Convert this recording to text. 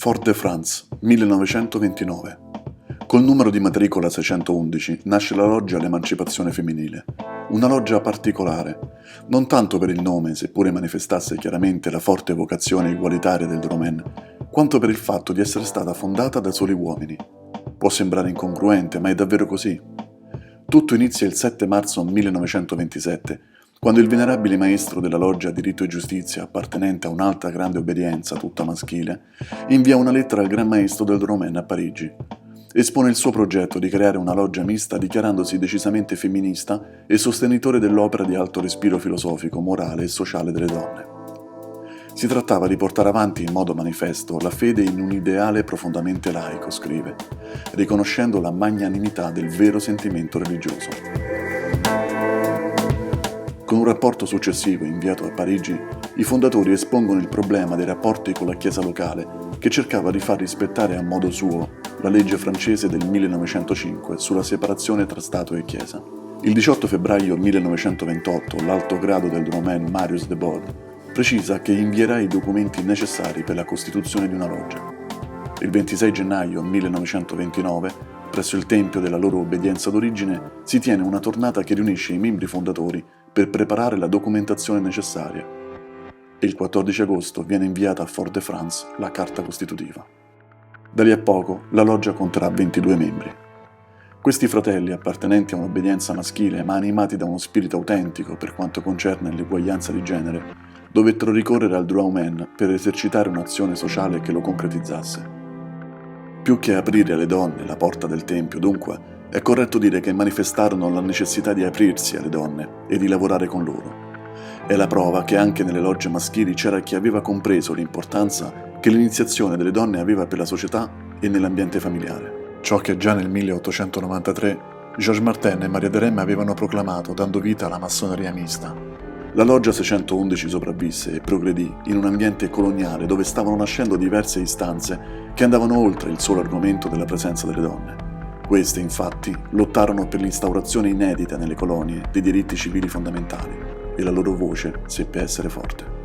Fort-de-France, 1929. Col numero di matricola 611 nasce la Loggia all'Emancipazione Femminile, una loggia particolare, non tanto per il nome, seppure manifestasse chiaramente la forte vocazione egualitaria del Dromen, quanto per il fatto di essere stata fondata da soli uomini. Può sembrare incongruente, ma è davvero così. Tutto inizia il 7 marzo 1927, quando il venerabile maestro della loggia Diritto e Giustizia, appartenente a un'altra grande obbedienza, tutta maschile, invia una lettera al Gran Maestro del Dromen a Parigi. Espone il suo progetto di creare una loggia mista dichiarandosi decisamente femminista e sostenitore dell'opera di alto respiro filosofico, morale e sociale delle donne. Si trattava di portare avanti in modo manifesto la fede in un ideale profondamente laico, scrive, riconoscendo la magnanimità del vero sentimento religioso. Con un rapporto successivo inviato a Parigi, i fondatori espongono il problema dei rapporti con la Chiesa locale, che cercava di far rispettare a modo suo la legge francese del 1905 sulla separazione tra Stato e Chiesa. Il 18 febbraio 1928 l'alto grado del Dromen Marius de Bod precisa che invierà i documenti necessari per la costituzione di una loggia. Il 26 gennaio 1929, presso il tempio della loro obbedienza d'origine, si tiene una tornata che riunisce i membri fondatori per preparare la documentazione necessaria e il 14 agosto viene inviata a Fort-de-France la carta costitutiva. Da lì a poco la loggia conterà 22 membri. Questi fratelli, appartenenti a un'obbedienza maschile ma animati da uno spirito autentico per quanto concerne l'eguaglianza di genere, dovettero ricorrere al Dromen per esercitare un'azione sociale che lo concretizzasse. Più che aprire alle donne la porta del tempio, dunque, è corretto dire che manifestarono la necessità di aprirsi alle donne e di lavorare con loro. È la prova che anche nelle logge maschili c'era chi aveva compreso l'importanza che l'iniziazione delle donne aveva per la società e nell'ambiente familiare. Ciò che già nel 1893 Georges Martin e Maria de Remme avevano proclamato, dando vita alla massoneria mista. La loggia 611 sopravvisse e progredì in un ambiente coloniale dove stavano nascendo diverse istanze che andavano oltre il solo argomento della presenza delle donne. Queste, infatti, lottarono per l'instaurazione inedita nelle colonie dei diritti civili fondamentali e la loro voce seppe essere forte.